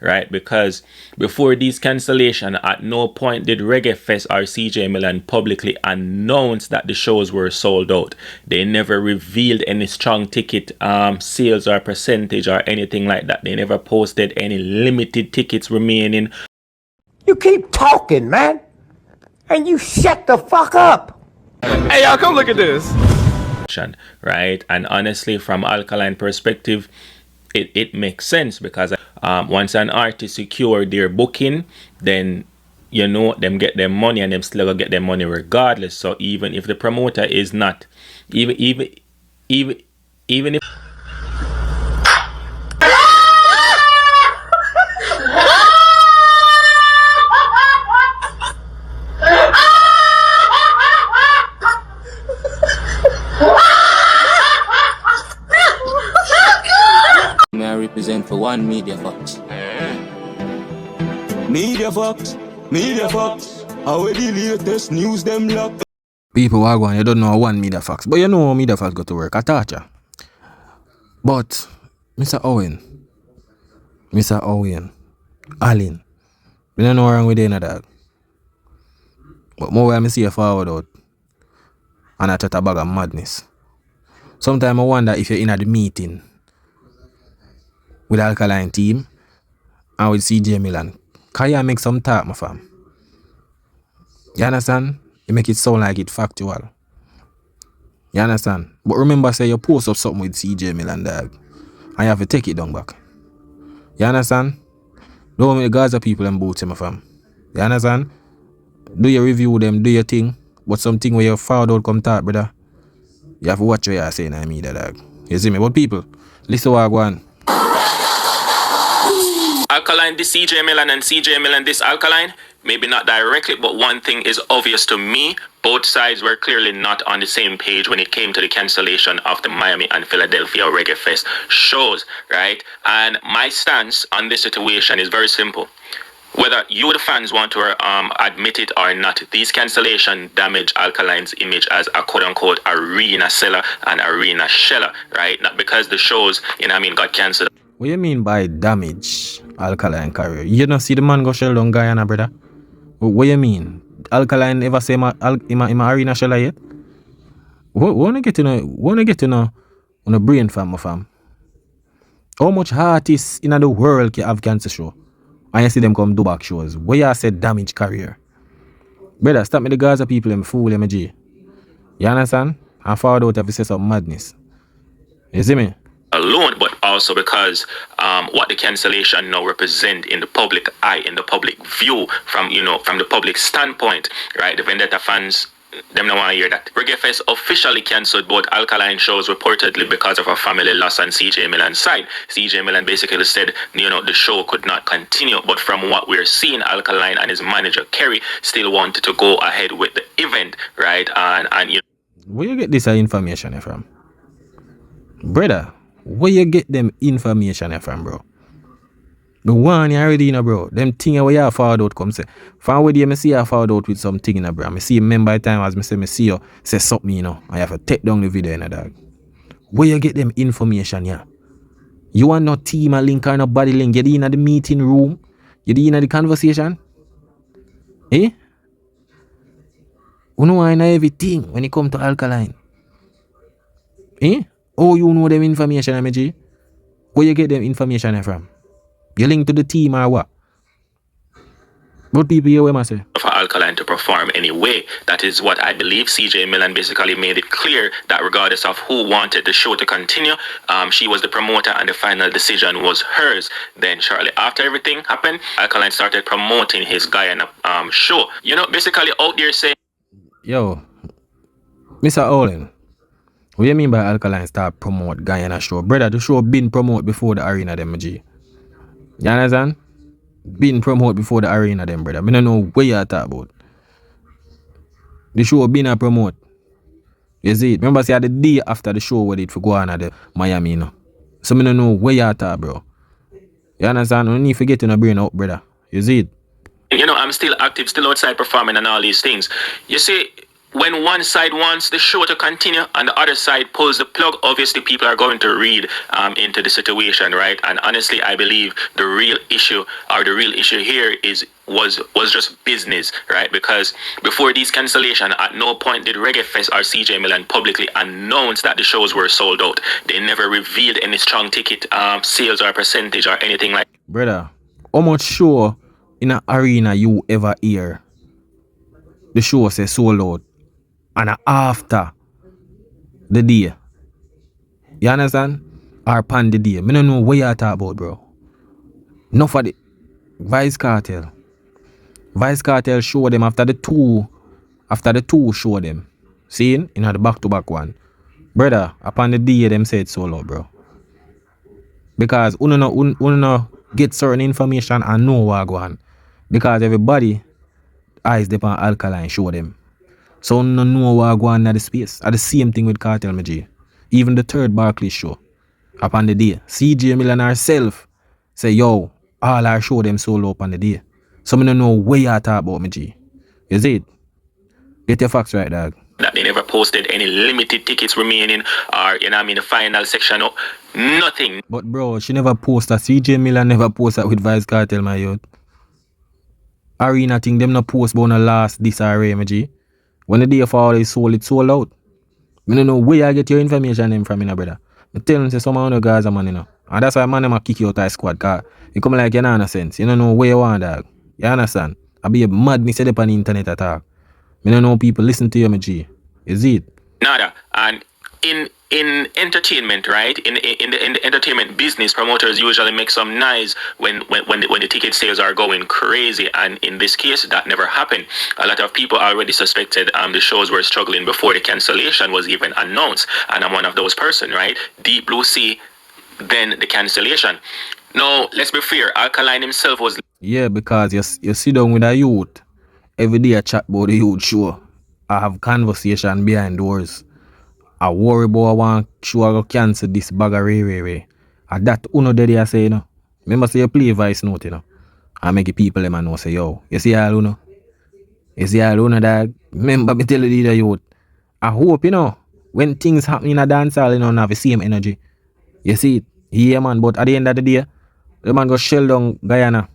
right? Because before these cancellation, at no point did Reggae Fest or CJ Milan publicly announce that the shows were sold out. They never revealed any strong ticket sales or percentage or anything like that. They never posted any limited tickets remaining. You keep talking, man, and you shut the fuck up. Hey, y'all, come look at this. Right? And honestly, from Alkaline perspective, it makes sense because once an artist secure their booking, then you know them get their money and them still gonna get their money regardless. So even if the promoter is not, even if I represent for one Media Fox. Media Fox, Media Fox. How the latest news them lock. People are going, you don't know one Media Fox, but you know how Media Fox got to work. I touch ya. But Mr. Owayne, Alkaline, we don't know wrong with any dog. But more when I see a forward out, and I chat a bag of madness. Sometimes I wonder if you're in at the meeting with Alkaline team and with CJ Milan. Can you make some talk, my fam? You understand? You make it sound like it's factual. You understand? But remember, say you post up something with CJ Milan, dog, and you have to take it down back. You understand? Don't make the Gaza people and boot my fam. You understand? Do your review them, do your thing, but something where you forward out come talk, brother. You have to watch what you're saying, I mean that, dog. You see me? But people, listen what I go on. Alkaline this CJ Milan and CJ Milan this Alkaline, maybe not directly, but one thing is obvious to me. Both sides were clearly not on the same page when it came to the cancellation of the Miami and Philadelphia Reggae Fest shows, right? And my stance on this situation is very simple. Whether you, the fans, want to admit it or not, these cancellation damage Alkaline's image as a quote-unquote arena seller and arena sheller, right? Not because the shows, got cancelled. What you mean by damage Alkaline career? You don't see the man go shell down Guyana, brother? What you mean? Alkaline ever say my arena sheller yet? Wanna get to know on a brain fam? How much artists in the world can have cancer show? And you see them come do back shows. Where you say damage career? Brother, stop me the Gaza people and fool them, G. You understand? And forward out if you say some madness. You see me? Alone, but also because what the cancellation now represent in the public eye, in the public view, from the public standpoint, right? The Vendetta fans, them don't want to hear that. Reggae Fest officially cancelled both Alkaline shows reportedly because of a family loss on CJ Milan's side. CJ Milan basically said, the show could not continue, but from what we're seeing, Alkaline and his manager Kerry still wanted to go ahead with the event, right? And where you get this information from? Brother, where you get them information from, bro? The one you already bro. Them thing where you forward out come say. From where you see you forward out with something bro. I see remember the time as me see you say something, and you have to take down the video dog. Where you get them information, yeah? You want no team a link or no body link? You in the meeting room? You in the conversation? Eh? You know I know everything when it come to Alkaline. Eh? Oh, you know them information, MG? Where you get them information from? You link to the team or what? What people hear what I say? For Alkaline to perform anyway, that is what I believe. CJ Milan basically made it clear that regardless of who wanted the show to continue, she was the promoter and the final decision was hers. Then shortly after everything happened, Alkaline started promoting his Guyana show. Basically out there saying, yo, Mr. Owayne, what do you mean by Alkaline start promote Guyana show? Brother, the show been promote before the arena them, G. You understand? Been promote before the arena them, brother. I don't know what you talk about. The show been a promote. You see it? Remember say the day after the show where it for Guyana the Miami, So I don't know where you talk, bro. You understand? You need to get in a brain out, brother. You see it? I'm still active, still outside performing and all these things. You see, when one side wants the show to continue and the other side pulls the plug, obviously people are going to read into the situation, right? And honestly, I believe the real issue here was just business, right? Because before these cancellation, at no point did Reggae Fest or CJ Milan publicly announce that the shows were sold out. They never revealed any strong ticket sales or percentage or anything like. Brother, how much show in an arena you ever hear the show say sold out and after the day? You understand? Or pan the day. I don't know what you talk about, bro. No for the Vice Cartel. Vice Cartel show them after the two show them. Seeing? You know the back-to-back one. Brother, upon the day them say it's sold out, bro. Because uno no get certain information and know what go on. Because everybody eyes depend on Alkaline show them. So uno know what go on at the space. At the same thing with Cartel Maji. Even the third Barclays show. Upon the day. CJ Milan herself say, yo, all our show them sold up on the day. So I don't know where you talk about me, G. You see it? Get your facts right, dog. That they never posted any limited tickets remaining or, the final section. Nothing. But bro, she never posted. CJ Milan never posted with Vice Cartel, my youth. Arena thing, them not post about the last this array, my G. When the day for all is sold, it's sold out. I don't know where you get your information from, brother. I tell them say some of the guys are man, And that's why man them kick you out of the squad, cause you come like you don't know sense. You don't know where you want, dog. You understand? I be a madness set up on the internet attack. I don't know people listen to you, my G. Is it? Nada. And in entertainment, right? In the entertainment business, promoters usually make some noise when the ticket sales are going crazy. And in this case, that never happened. A lot of people already suspected the shows were struggling before the cancellation was even announced. And I'm one of those person, right? Deep Blue Sea, then the cancellation. Now, let's be fair. Alkaline himself was. Yeah, because you sit down with a youth. Every day I chat about the youth show. I have conversation behind doors. I worry about one show I go cancel this bag of ray. And that uno there I say, Remember say you play voice note, I make the people them know say, yo, you see all uno? You see all uno, dog? Remember me tell you the youth. I hope, when things happen in a dancehall, have the same energy. You see it? Yeah, man, but at the end of the day, the man go shell down Guyana.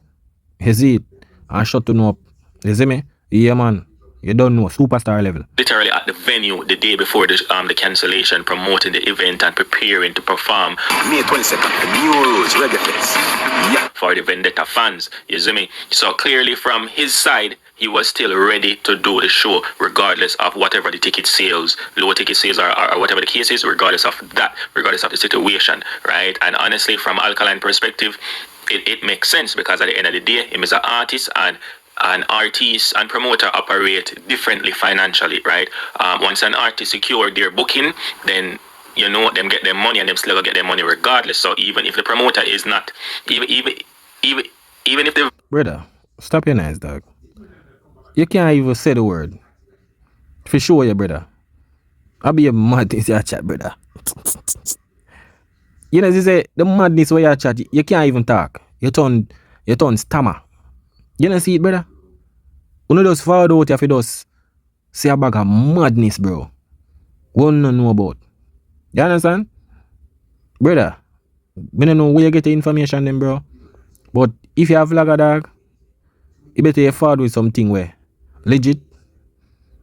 You see it? And shut them up. You see me? Yeah, man. You don't know, superstar level. Literally at the venue the day before the cancellation, promoting the event and preparing to perform. May 22nd, the new rules, Reggae Fest. Yeah. For the Vendetta fans, you see me? So clearly from his side, he was still ready to do the show, regardless of whatever the ticket sales, low ticket sales or whatever the case is, regardless of the situation, right? And honestly, from Alkaline perspective, it makes sense because at the end of the day, him is an artist and artists and promoter operate differently financially, right? Once an artist secure their booking, then them get their money and them still get their money regardless. So even if the promoter is not, even if the brother, stop your nice dog. You can't even say the word. For sure, yeah, brother. I'll be a madness you chat, brother. You say the madness where you chat, you can't even talk. You turn stammer. You know see it, brother? You just forward out if you just say a bag of madness, bro. What you don't know about. You understand? Brother, I don't know where you get the information then, bro. But if you have vlogger dog, you better you forward with something where legit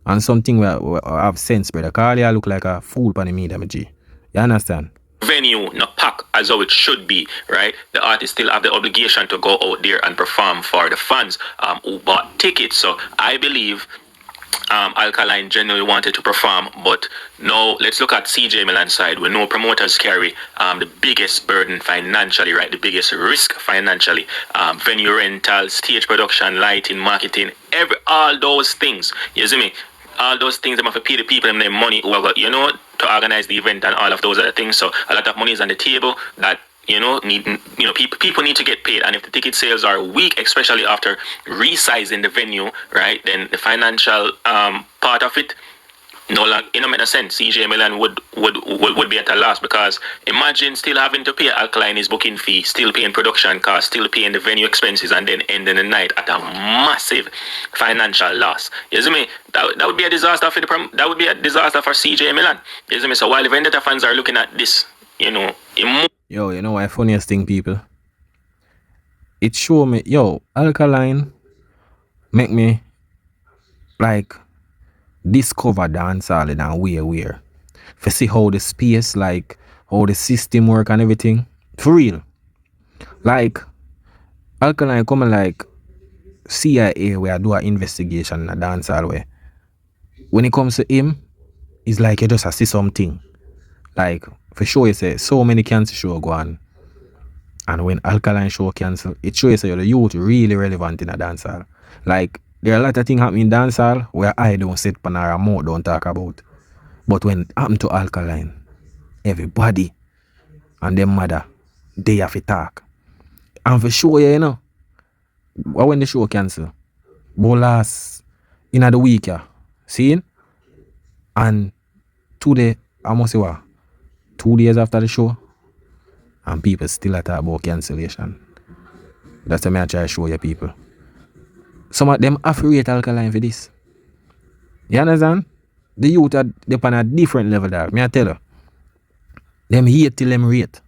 and something where have sense, brother. Cause you look like a fool on the media, my G. You understand? venue not pack as how it should be, right? The artists still have the obligation to go out there and perform for the fans who bought tickets. So I believe Alkaline genuinely wanted to perform, but now let's look at CJ Milan's side. We know promoters carry the biggest burden financially, right? The biggest risk financially. Venue rental, stage production, lighting, marketing, all those things. You see me? All those things, they have to pay the people and their money who have got, to organize the event and all of those other things. So a lot of money is on the table that people need to get paid. And if the ticket sales are weak, especially after resizing the venue, right, then the financial part of it no longer, make no sense. CJ Milan would would be at a loss, because imagine still having to pay Alkaline his booking fee, still paying production costs, still paying the venue expenses, and then ending the night at a massive financial loss. You see me? That would be a disaster for that would be a disaster for CJ Milan. You see me? So while the Vendetta fans are looking at this, you know, Yo, you know why funniest thing, people? It show me, yo, Alkaline make me like discover dancehall in a way where for see how the space, like how the system work and everything. For real. Like Alkaline come like CIA where I do an investigation in a dancehall way. When it comes to him, it's like you just see something. Like for sure you say so many cancer show go on. And when Alkaline show cancel, it shows you the youth really relevant in a dancehall. Like there are a lot of things happening in dancehall where I don't sit pan or mouth don't talk about. But when it happen to Alkaline, everybody and their mother, they have to talk. And for sure, you know, when the show cancel, last in the week, yeah, seeing? And today, I must say what, 2 days after the show, and people still talk about cancellation. That's the I try to show you people. Some of them have to rate Alkaline for this. You understand? The youth are on a different level there. Me I tell you. Them hate till them rate.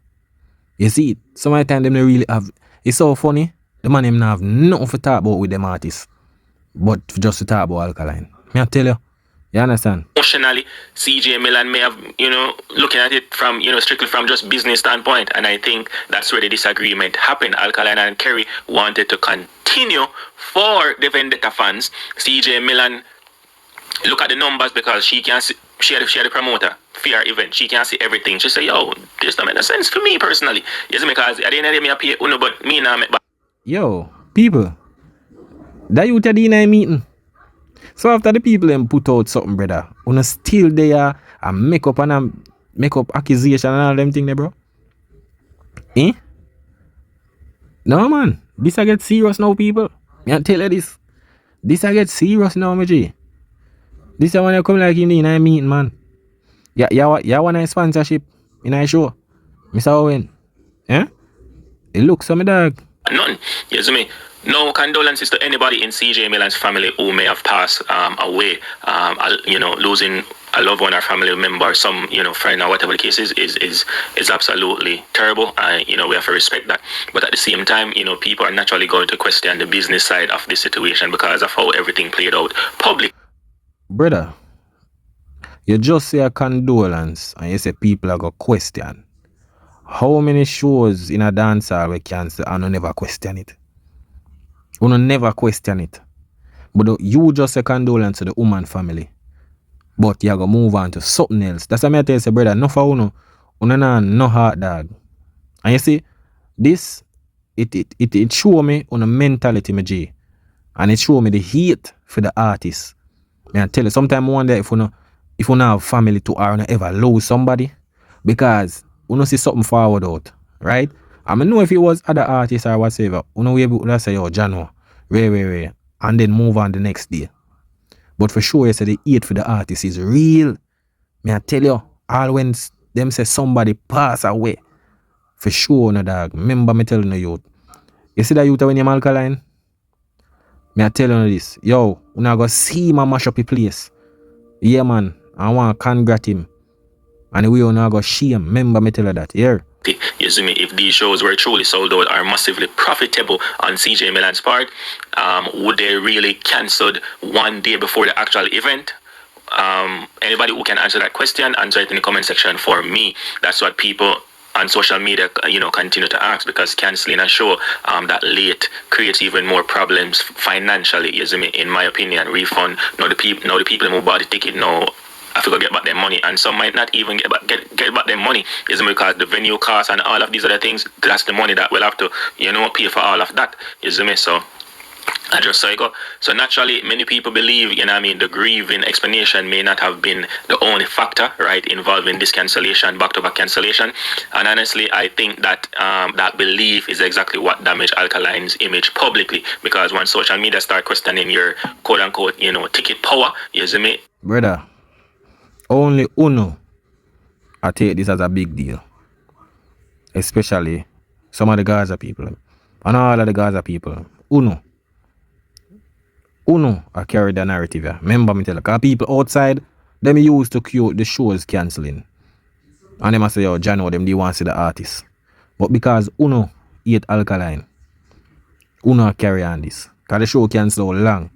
You see it? Some of the time them they really have. It's so funny. The man them not have nothing to talk about with them artists. But just to talk about Alkaline. Me I tell you. You understand? Emotionally, CJ Milan may have, you know, looking at it from, you know, strictly from just business standpoint, and I think that's where the disagreement happened. Alkaline and Kerry wanted to continue for the Vendetta fans. CJ Milan look at the numbers because she can see, she had the promoter for her event. She can see everything. She say, yo, this don't make sense for me personally. Yes, because at the end of the day, me I pay uno, but me now make back. Yo, people. That youth at the meeting. So after the people them put out something, brother, una still there and make up accusation and all them thing there, bro. Eh? No man, this I get serious now, people. Me I tell you this. This I get serious now, my G. This I wanna come like in a meeting, man. Yeah, want a sponsorship in a show, Mr. Owayne. Eh? It looks so me dog. None. You see me? No condolences to anybody in CJ Milan's family who may have passed away. You know, losing a loved one or family member, some, you know, friend or whatever the case is absolutely terrible. You know, we have to respect that. But at the same time, you know, people are naturally going to question the business side of this situation because of how everything played out public. Brother, you just say a condolence and you say people are going to question. How many shows in a dancehall we cancel and you never question it? You never question it. But you just say condolence to the woman family. But you going to move on to something else. That's what I tell you, brother. No for uno. Uno no heart, dog. And you see, this, it show me on a mentality, my G. And it show me the hate for the artist. I tell you, sometimes I wonder if you have family to or ever lose somebody. Because you see something forward out, right? I mean, know if it was other artists or whatever, you know, we able to say, yo, Jano, Ray, and then move on the next day. But for sure, you say the hate for the artist is real. Me I tell you, all when them say somebody pass away, for sure, no dog. Remember me telling you, you see that youth when you're Alkaline? Me I tell you this, yo, you not go see my mash up the place. Yeah, man, I want to congrat him. And we will not go shame. Remember me tell you that, yeah? You see me, if these shows were truly sold out or massively profitable on CJ Milan's part, would they really cancelled one day before the actual event? Anybody who can answer that question, answer it in the comment section for me. That's what people on social media, you know, continue to ask, because cancelling a show that late creates even more problems financially. You see me, in my opinion, refund. Now the people who bought the ticket now have to go get back their money, and some might not even get back their money. Is because the venue costs and all of these other things, that's the money that we'll have to, you know, pay for all of that. You see me? So I just say go. So naturally, many people believe, you know what I mean, the grieving explanation may not have been the only factor, right, involving this cancellation, back-to-back cancellation. And honestly, I think that that belief is exactly what damaged Alkaline's image publicly, because when social media start questioning your quote-unquote, you know, ticket power, you see me? Brother, only uno I take this as a big deal. Especially some of the Gaza people. And all of the Gaza people. Uno I carry the narrative. Yeah. Remember me tell you, because people outside, them used to queue the shows cancelling. And them say, yo, Jano, them they want to see the artist. But because Uno hate Alkaline, Uno carry on this. Because the show cancel so long.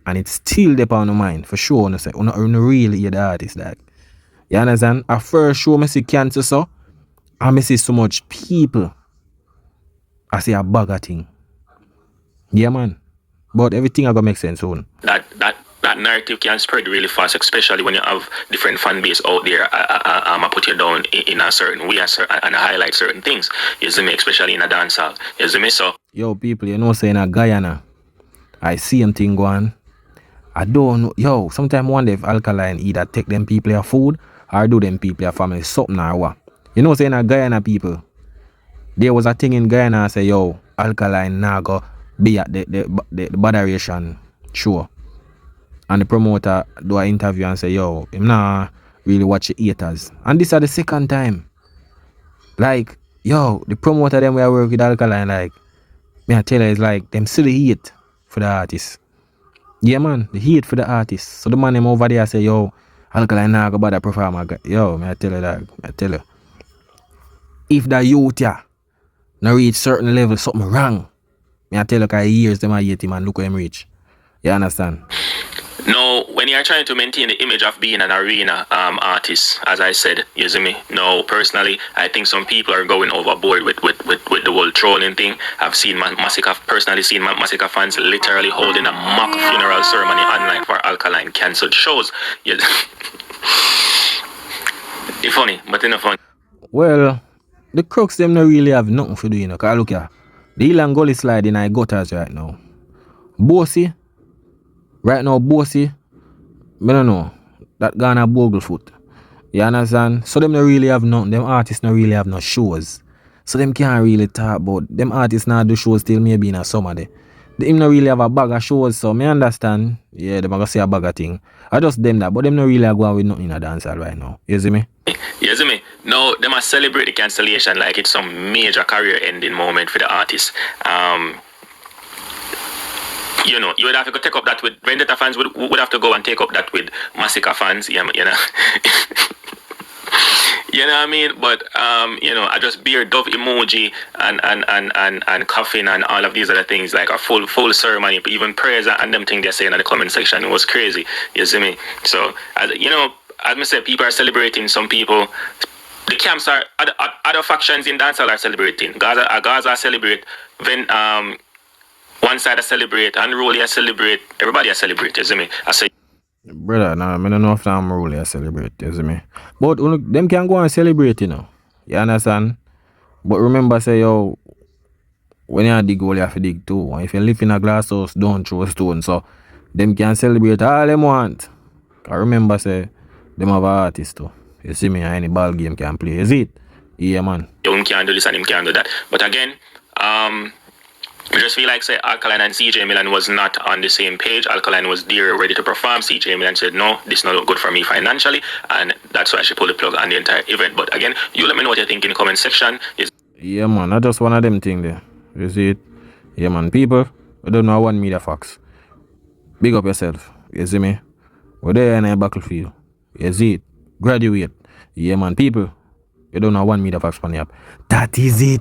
And it's still there on the mind. For sure, Uno say, Uno really hate the artist. Like. You understand? At first show, I see cancel so. And I see so much people. I see a bag of thing. Yeah, man. But everything I gonna make sense soon. That narrative can spread really fast, especially when you have different fan base out there. I put you down in a certain way and I highlight certain things. You see me, especially in a dancehall. You see me, so. Yo, people, you know, saying a Guyana, I see them thing going. I don't know. Yo, sometimes I wonder if Alkaline either take them people their food or do them people their family something or what. You know, saying a Guyana people, there was a thing in Guyana I say, yo, Alkaline now go be at the Badmine show. And the promoter do an interview and say, yo, him nah really watch the haters. And this is the second time. Like, yo, the promoter them where I work with Alkaline, like, me I tell you, it's like, them still the hate for the artist. Yeah, man, the hate for the artist. So the man them over there say, yo, Alkaline nah go bother performer. Yo, me I tell you that, I tell you. If the youth, yeah, now reach certain level, something wrong. Me I tell you, because years them I hate him and look where him reach. You understand? No, when you're trying to maintain the image of being an arena artist, as I said, you see me? No, personally, I think some people are going overboard with the whole trolling thing. I've seen personally seen Massacre fans literally holding a mock funeral ceremony online for Alkaline cancelled shows. It's funny, but enough fun. Well, the crooks them not really have nothing to do, you know. Cause look here, the Ilan Gully slide in our gutters right now. Bossy. Right now, Bossy, I don't know, that Ghana Boglefoot. You understand? So them don't really have nothing. Them artists don't really have no shows. So them can't really talk about. Them artists now do shows till maybe in a summer day. Them don't really have a bag of shows, so me understand. Yeah, them are gonna say a bag of thing. I just them that, but them don't really go on with nothing in a dancehall right now. You see me? You see me? No, they must celebrate the cancellation like it's some major career ending moment for the artist. You know, you would have to go take up that with Vendetta fans would have to go and take up that with Massacre fans, you know. You know what I mean? But you know, I just beer dove emoji and coffin and all of these other things, like a full ceremony, even prayers and them things they're saying in the comment section. It was crazy. You see me? So as you know, as I said, people are celebrating, some people. The camps are other factions in dancehall are celebrating. Gaza celebrate. Then one side I celebrate, Unruly I celebrate, everybody I celebrate, you see me? I say, brother, nah, I don't know if I'm really I celebrate, you see me? But them can go and celebrate, you know. You understand? But remember, say, yo, when you dig hole, you have to dig too. And if you live in a glass house, don't throw a stone. So, them can celebrate all them want. I remember, say, them have an artist too. You see me, any ball game can play. Is it? Yeah, man. Him can do this and him can do that. But again, I just feel like, say, Alkaline and CJ Milan was not on the same page. Alkaline was there ready to perform. CJ Milan said, no, this is not good for me financially. And that's why she pulled the plug on the entire event. But again, you let me know what you think in the comment section. Yeah, man, I just one of them thing there. You see it? Yeah, man, people, I don't know one media facts. Big up yourself. You see me? We're there in a battlefield. You see it? Graduate. Yeah, man, people, you don't know one media facts on the app. That is it.